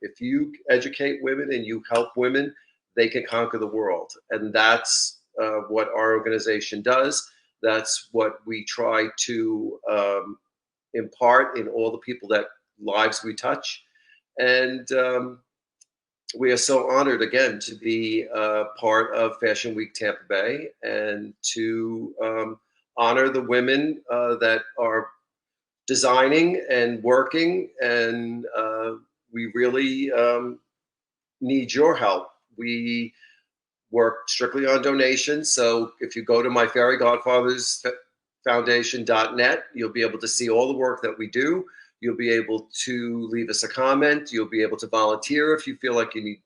If you educate women and you help women, they can conquer the world. And that's what our organization does. That's what we try to impart in all the people that lives we touch. And we are so honored again to be part of Fashion Week Tampa Bay and to honor the women that are designing and working. And we really need your help. We work strictly on donations. So if you go to My Fairy Godfathers Foundation.net, you'll be able to see all the work that we do. You'll be able to leave us a comment. You'll be able to volunteer if you feel like you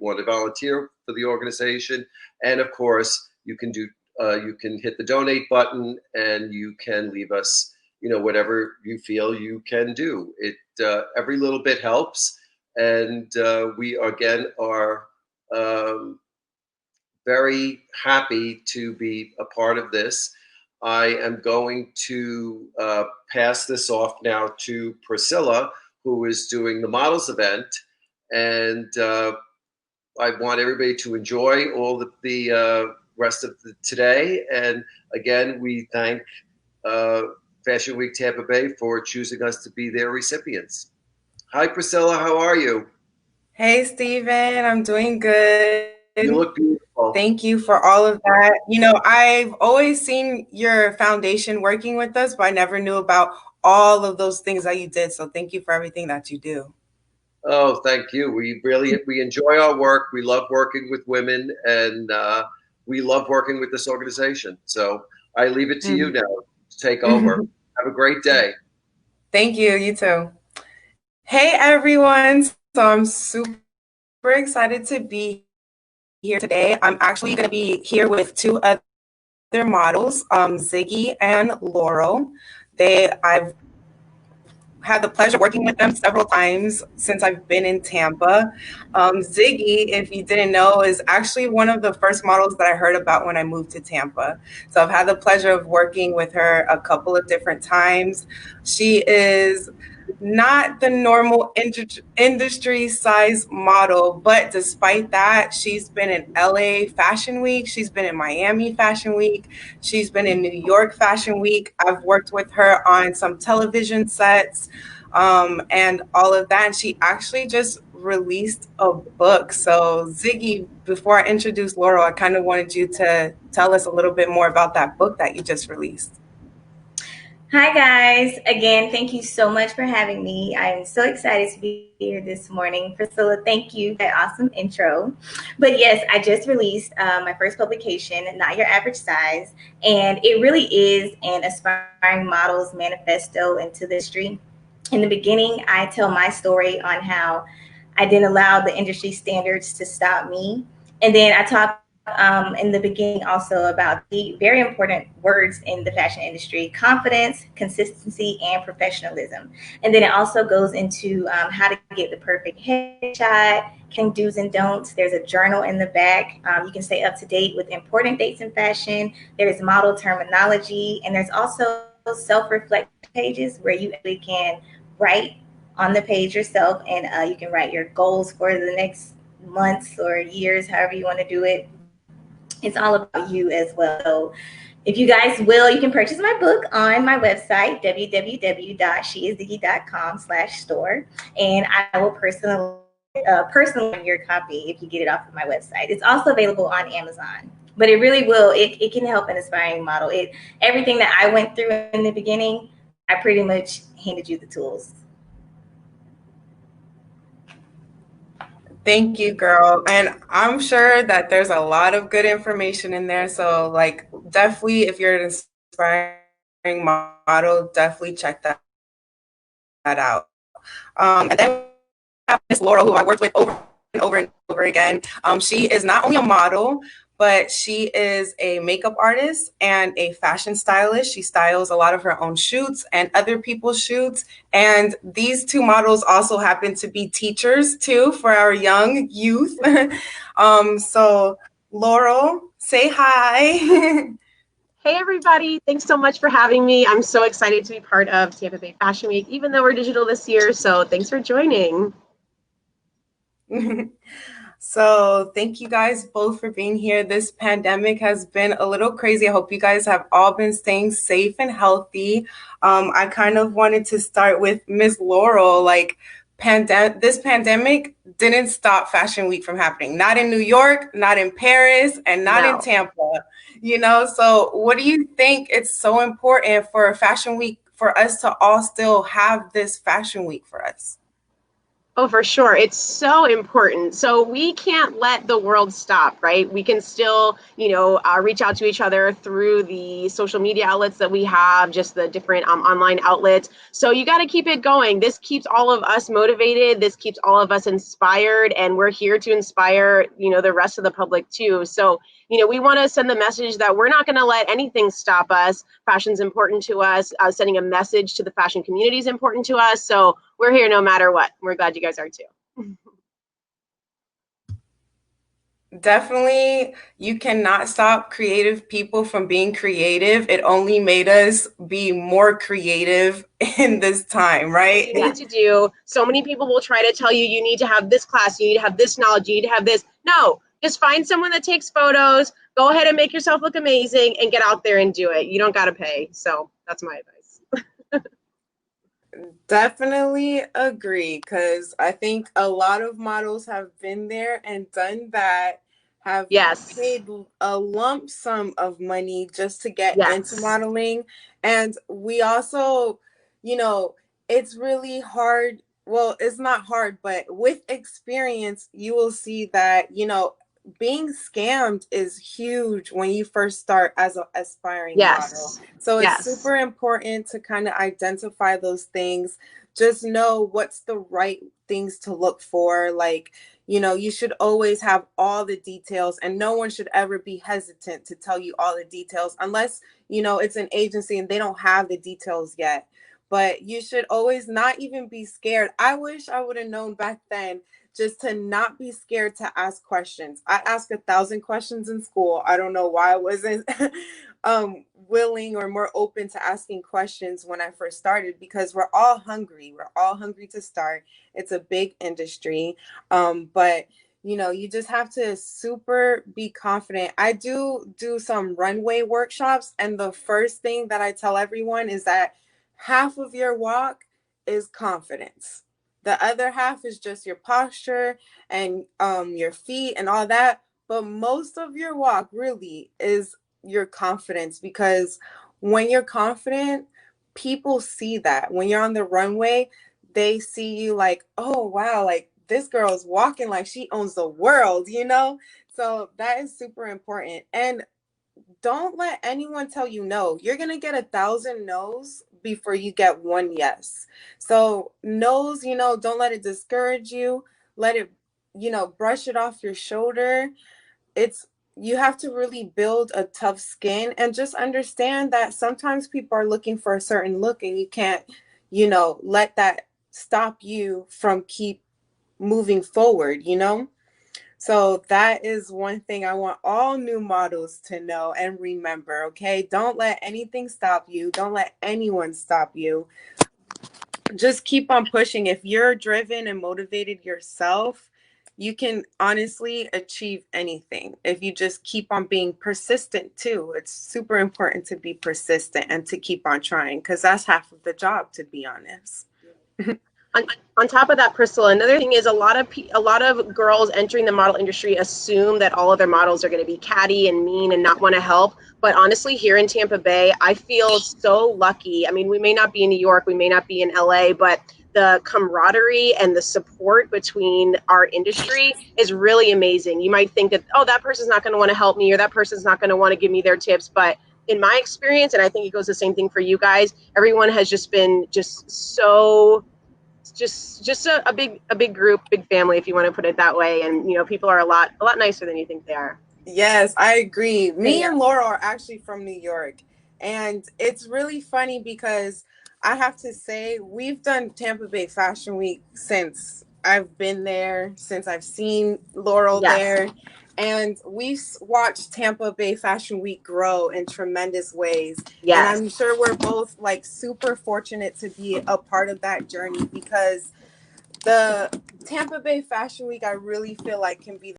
want to volunteer for the organization. And of course, you can hit the donate button and you can leave us, whatever you feel you can do. Every little bit helps. And we again are very happy to be a part of this. I am going to pass this off now to Priscilla, who is doing the models event. And I want everybody to enjoy all the rest of today. And again, we thank Fashion Week Tampa Bay for choosing us to be their recipients. Hi, Priscilla. How are you? Hey, Stephen. I'm doing good. You look beautiful. Thank you for all of that. I've always seen your foundation working with us, but I never knew about all of those things that you did. So thank you for everything that you do. Oh, thank you. We enjoy our work. We love working with women, and we love working with this organization. So I leave it to you now to take over. Have a great day. Thank you. You too. Hey, everyone. So I'm super excited to be here today. I'm actually going to be here with two other models, Ziggy and Laurel. I've had the pleasure of working with them several times since I've been in Tampa. Ziggy, if you didn't know, is actually one of the first models that I heard about when I moved to Tampa. So I've had the pleasure of working with her a couple of different times. She is not the normal industry size model, but despite that, she's been in LA Fashion Week, she's been in Miami Fashion Week, she's been in New York Fashion Week. I've worked with her on some television sets and all of that. And she actually just released a book. So Ziggy, before I introduce Laurel, I kind of wanted you to tell us a little bit more about that book that you just released. Hi, guys. Again, thank you so much for having me. I'm so excited to be here this morning. Priscilla, thank you for that awesome intro. But yes, I just released my first publication, Not Your Average Size, and it really is an aspiring model's manifesto into the industry. In the beginning, I tell my story on how I didn't allow the industry standards to stop me. And then I talk in the beginning also about the very important words in the fashion industry: confidence, consistency, and professionalism. And then it also goes into how to get the perfect headshot, do's and don'ts. There's a journal in the back. You can stay up to date with important dates in fashion. There's model terminology, and there's also self-reflect pages where you actually can write on the page yourself, and you can write your goals for the next months or years, however you want to do it. It's all about you as well. So if you guys will, you can purchase my book on my website, www.sheisdiggy.com/store. And I will personally your copy if you get it off of my website. It's also available on Amazon. But it really will, it can help an aspiring model. Everything that I went through in the beginning, I pretty much handed you the tools. Thank you, girl. And I'm sure that there's a lot of good information in there. So, definitely, if you're an inspiring model, definitely check that out. And then we have Miss Laurel, who I worked with over and over again. She is not only a model, but she is a makeup artist and a fashion stylist. She styles a lot of her own shoots and other people's shoots. And these two models also happen to be teachers too for our young youth. So Laurel, say hi. Hey, everybody. Thanks so much for having me. I'm so excited to be part of Tampa Bay Fashion Week, even though we're digital this year. So thanks for joining. So thank you guys both for being here. This pandemic has been a little crazy. I hope you guys have all been staying safe and healthy. I kind of wanted to start with Miss Laurel. Like, this pandemic didn't stop Fashion Week from happening. Not in New York, not in Paris, and not in No. Tampa. So what do you think it's so important for Fashion Week for us to all still have this Fashion Week for us? Oh, for sure. It's so important. So we can't let the world stop, right? We can still, reach out to each other through the social media outlets that we have, just the different online outlets. So you got to keep it going. This keeps all of us motivated. This keeps all of us inspired. And we're here to inspire, the rest of the public too. So, we want to send the message that we're not going to let anything stop us. Fashion's important to us. Sending a message to the fashion community is important to us. So we're here no matter what. We're glad you guys are too. Definitely, you cannot stop creative people from being creative. It only made us be more creative in this time, right? You need to do. So many people will try to tell you, you need to have this class, you need to have this knowledge, you need to have this. No, just find someone that takes photos, go ahead and make yourself look amazing and get out there and do it. You don't got to pay. So that's my advice. Definitely agree, because I think a lot of models have been there and done that, have Yes. paid a lump sum of money just to get into Yes. modeling. And we also, it's really hard. Well, it's not hard, but with experience, you will see that, being scammed is huge when you first start as an aspiring model. So it's super important to kind of identify those things. Just know what's the right things to look for. Like, you should always have all the details, and no one should ever be hesitant to tell you all the details unless, it's an agency and they don't have the details yet. But you should always not even be scared. I wish I would have known back then just to not be scared to ask questions. I asked 1,000 questions in school. I don't know why I wasn't willing or more open to asking questions when I first started, because we're all hungry. We're all hungry to start. It's a big industry. But you just have to super be confident. I do some runway workshops, and the first thing that I tell everyone is that half of your walk is confidence. The other half is just your posture and your feet and all that. But most of your walk really is your confidence, because when you're confident, people see that. When you're on the runway, they see you like, oh, wow, like this girl is walking like she owns the world, So that is super important. And don't let anyone tell you no. You're going to get 1,000 no's before you get one yes. So no's, don't let it discourage you. Let it, brush it off your shoulder. You have to really build a tough skin, and just understand that sometimes people are looking for a certain look, and you can't, let that stop you from keep moving forward, So that is one thing I want all new models to know and remember, okay? Don't let anything stop you. Don't let anyone stop you. Just keep on pushing. If you're driven and motivated yourself, you can honestly achieve anything if you just keep on being persistent too. It's super important to be persistent and to keep on trying, because that's half of the job, to be honest. On top of that, Priscilla, another thing is a lot of girls entering the model industry assume that all of their models are going to be catty and mean and not want to help. But honestly, here in Tampa Bay, I feel so lucky. I mean, we may not be in New York, we may not be in LA, but the camaraderie and the support between our industry is really amazing. You might think that, oh, that person's not going to want to help me, or that person's not going to want to give me their tips. But in my experience, and I think it goes the same thing for you guys, everyone has just been so a big group, big family, if you want to put it that way. And people are a lot nicer than you think they are. Yes, I agree. Me and Laurel are actually from New York, and it's really funny because I have to say we've done Tampa Bay Fashion Week since I've been there, since I've seen Laurel there. And we've watched Tampa Bay Fashion Week grow in tremendous ways. And I'm sure we're both like super fortunate to be a part of that journey, because the Tampa Bay Fashion Week, I really feel like can be